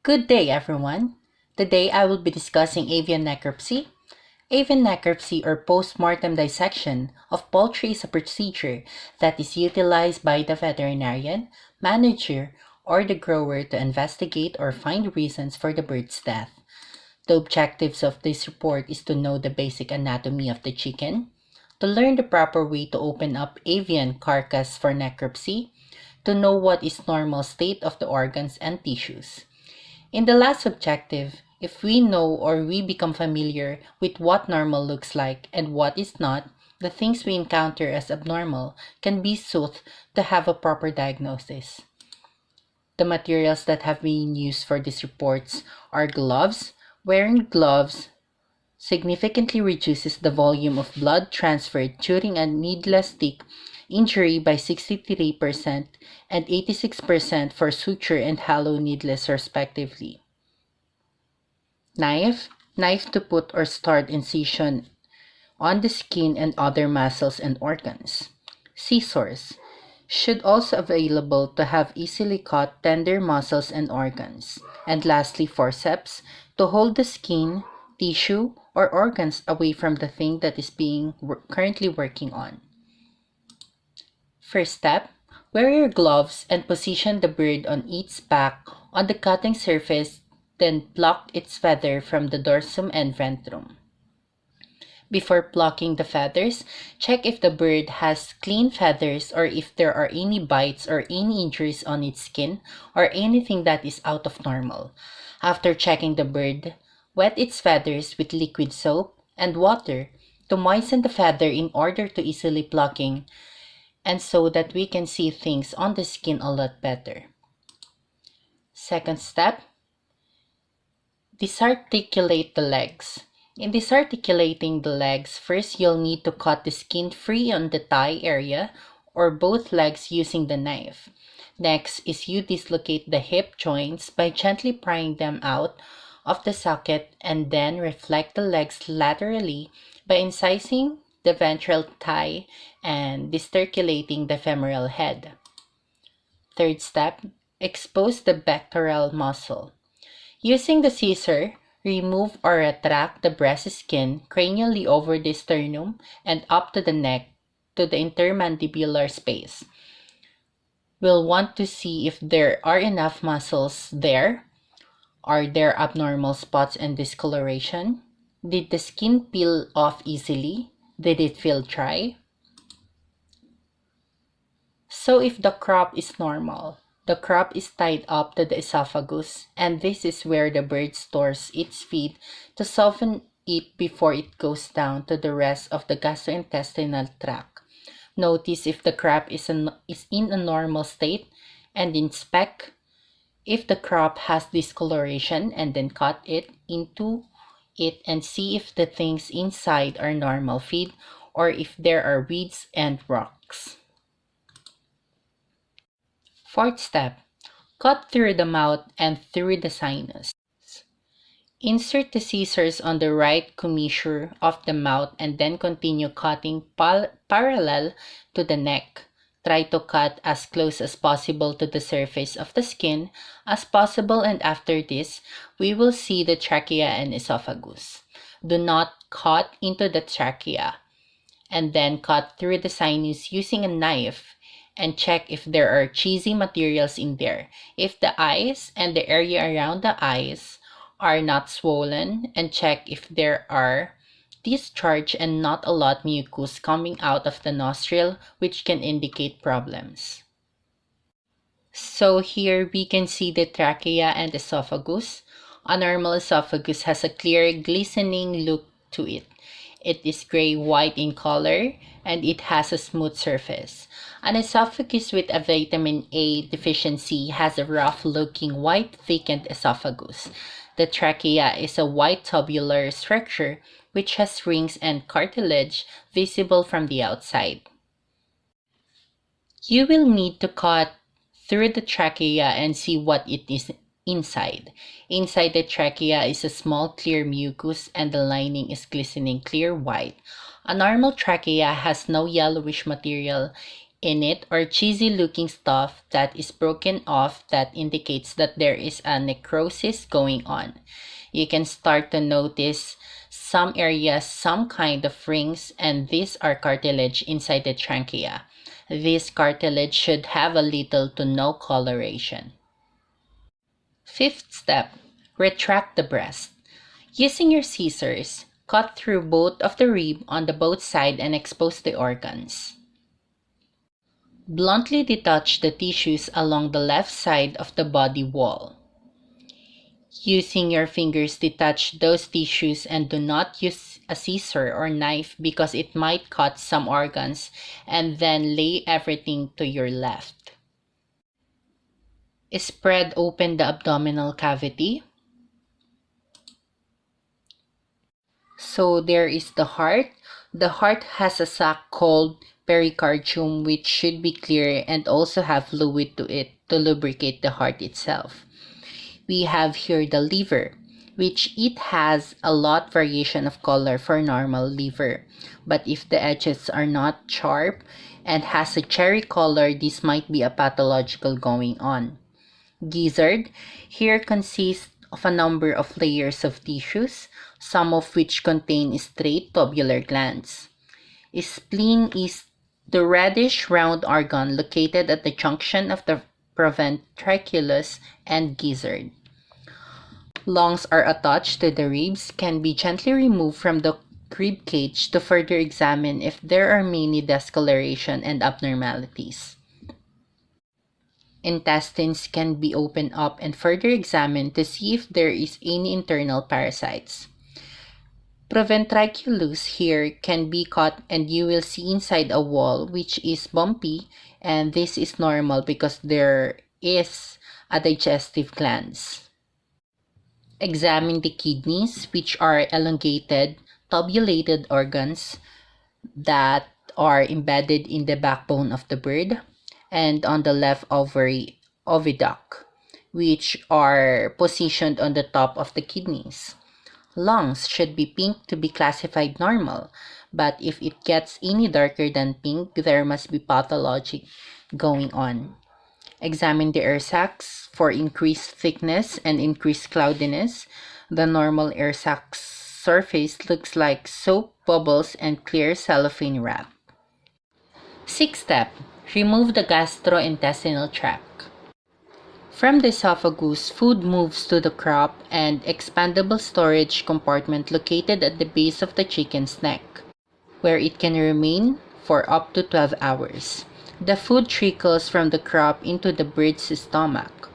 Good day, everyone. Today I will be discussing avian necropsy. Avian necropsy or post-mortem dissection of poultry is a procedure that is utilized by the veterinarian, manager, or the grower to investigate or find reasons for the bird's death. The objectives of this report is to know the basic anatomy of the chicken, to learn the proper way to open up avian carcass for necropsy, to know what is normal state of the organs and tissues. In the last objective, if we know or we become familiar with what normal looks like and what is not, the things we encounter as abnormal can be soothed to have a proper diagnosis. The materials that have been used for these reports are gloves. Wearing gloves significantly reduces the volume of blood transferred during a needle stick injury by 63% and 86% for suture and hollow needles respectively. Knife to put or start incision on the skin and other muscles and organs. Scissors should also available to have easily cut tender muscles and organs. And lastly, forceps to hold the skin, tissue, or organs away from the thing that is being currently working on. First step, wear your gloves and position the bird on its back on the cutting surface, then pluck its feather from the dorsum and ventrum. Before plucking the feathers, check if the bird has clean feathers or if there are any bites or any injuries on its skin or anything that is out of normal. After checking the bird, wet its feathers with liquid soap and water to moisten the feather in order to easily plucking and so that we can see things on the skin a lot better. Second step, disarticulate the legs. In disarticulating the legs, first you'll need to cut the skin free on the thigh area or both legs using the knife. Next is you dislocate the hip joints by gently prying them out of the socket and then reflect the legs laterally by incising the ventral thigh and disarticulating the femoral head. Third step, expose the pectoral muscle. Using the scissor, remove or retract the breast skin cranially over the sternum and up to the neck to the intermandibular space. We'll want to see if there are enough muscles there. Are there abnormal spots and discoloration? Did the skin peel off easily? Did it feel dry? So if the crop is normal, the crop is tied up to the esophagus, and this is where the bird stores its feed to soften it before it goes down to the rest of the gastrointestinal tract. Notice if the crop is in a normal state and inspect if the crop has discoloration and then cut it into it and see if the things inside are normal feed or if there are weeds and rocks. Fourth step, cut through the mouth and through the sinus. Insert the scissors on the right commissure of the mouth and then continue cutting parallel to the neck. Try to cut as close as possible to the surface of the skin as possible, and after this, we will see the trachea and esophagus. Do not cut into the trachea and then cut through the sinus using a knife and check if there are cheesy materials in there. If the eyes and the area around the eyes are not swollen, and check if there are discharge and not a lot mucus coming out of the nostril, which can indicate problems. So here we can see the trachea and esophagus. A normal esophagus has a clear glistening look to it. It is gray-white in color and it has a smooth surface. An esophagus with a vitamin A deficiency has a rough-looking white thickened esophagus. The trachea is a white tubular structure which has rings and cartilage visible from the outside. You will need to cut through the trachea and see what it is inside. Inside the trachea is a small clear mucus and the lining is glistening clear white. A normal trachea has no yellowish material in it or cheesy looking stuff that is broken off that indicates that there is a necrosis going on. You can start to notice some areas, some kind of rings, and these are cartilage inside the trachea. This cartilage should have a little to no coloration. Fifth step, retract the breast. Using your scissors, cut through both of the rib on the both side and expose the organs. Bluntly detach the tissues along the left side of the body wall. Using your fingers, detach those tissues and do not use a scissor or knife because it might cut some organs, and then lay everything to your left. Spread open the abdominal cavity. So there is the heart. The heart has a sac called pericardium which should be clear and also have fluid to it to lubricate the heart itself. We have here the liver, which it has a lot variation of color for normal liver. But if the edges are not sharp and has a cherry color, this might be a pathological going on. Gizzard here consists of a number of layers of tissues, some of which contain straight tubular glands. Spleen is the reddish round organ located at the junction of the proventriculus and gizzard. Lungs are attached to the ribs, can be gently removed from the rib cage to further examine if there are many discoloration and abnormalities. Intestines can be opened up and further examined to see if there is any internal parasites. Proventriculus here can be cut and you will see inside a wall which is bumpy, and this is normal because there is a digestive glands. Examine the kidneys, which are elongated, tubulated organs that are embedded in the backbone of the bird, and on the left ovary, oviduct, which are positioned on the top of the kidneys. Lungs should be pink to be classified normal, but if it gets any darker than pink, there must be pathology going on. Examine the air sacs for increased thickness and increased cloudiness. The normal air sac surface looks like soap bubbles and clear cellophane wrap. Sixth step, remove the gastrointestinal tract. From the esophagus, food moves to the crop and expandable storage compartment located at the base of the chicken's neck, where it can remain for up to 12 hours. The food trickles from the crop into the bird's stomach,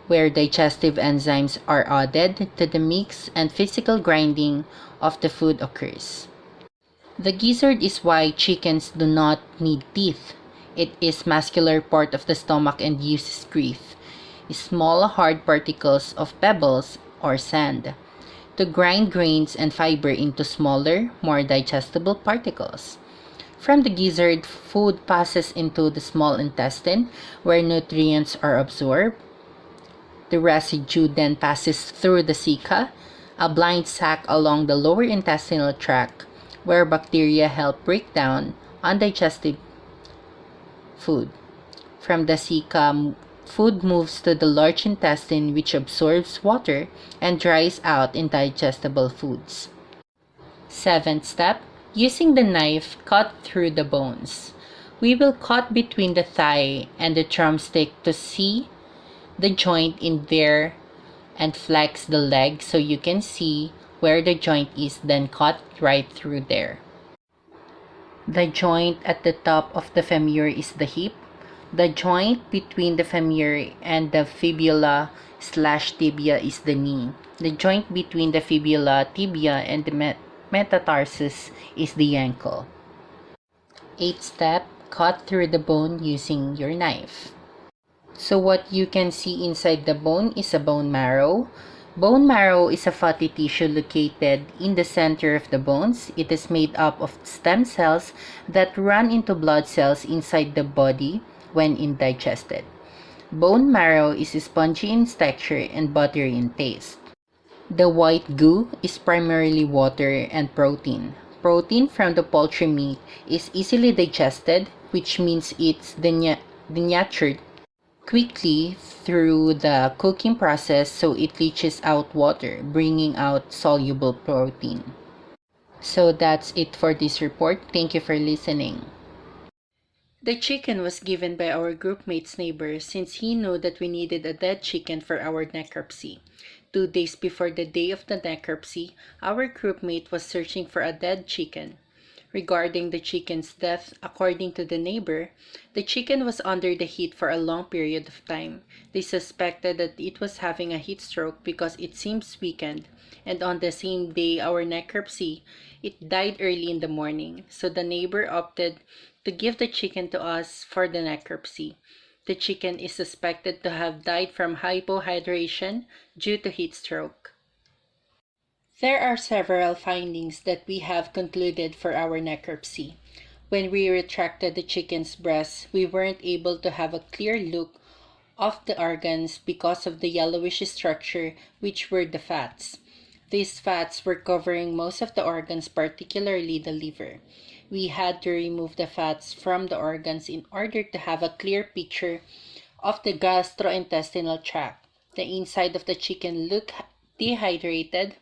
where digestive enzymes are added to the mix and physical grinding of the food occurs. The gizzard is why chickens do not need teeth. It is muscular part of the stomach and uses teeth, small hard particles of pebbles or sand, to grind grains and fiber into smaller, more digestible particles. From the gizzard, food passes into the small intestine where nutrients are absorbed. The residue then passes through the ceca, a blind sac along the lower intestinal tract where bacteria help break down undigested food. From the ceca, food moves to the large intestine which absorbs water and dries out indigestible foods. Seventh step, using the knife, cut through the bones. We will cut between the thigh and the drumstick to see the joint in there and flex the leg so you can see where the joint is, then cut right through there. The joint at the top of the femur is the hip. The joint between the femur and the fibula/tibia is the knee. The joint between the fibula, tibia, and the metatarsus is the ankle. Eighth step, cut through the bone using your knife. So what you can see inside the bone is a bone marrow. Bone marrow is a fatty tissue located in the center of the bones. It is made up of stem cells that run into blood cells inside the body when indigested. Bone marrow is spongy in texture and buttery in taste. The white goo is primarily water and protein. Protein from the poultry meat is easily digested. which means it's denatured quickly through the cooking process so it leaches out water, bringing out soluble protein. So that's it for this report. Thank you for listening. The chicken was given by our groupmate's neighbor since he knew that we needed a dead chicken for our necropsy. 2 days before the day of the necropsy, our groupmate was searching for a dead chicken. Regarding the chicken's death, according to the neighbor, the chicken was under the heat for a long period of time. They suspected that it was having a heat stroke because it seems weakened, and on the same day our necropsy, it died early in the morning. So the neighbor opted to give the chicken to us for the necropsy. The chicken is suspected to have died from hypohydration due to heat stroke. There are several findings that we have concluded for our necropsy. When we retracted the chicken's breast, we weren't able to have a clear look of the organs because of the yellowish structure, which were the fats. These fats were covering most of the organs, particularly the liver. We had to remove the fats from the organs in order to have a clear picture of the gastrointestinal tract. The inside of the chicken looked dehydrated.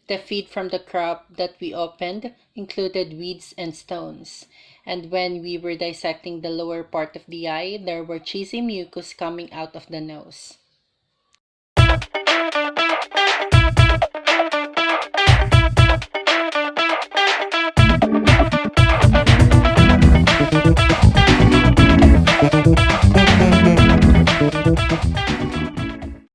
The feed from the crop that we opened included weeds and stones. And when we were dissecting the lower part of the eye, there were cheesy mucus coming out of the nose.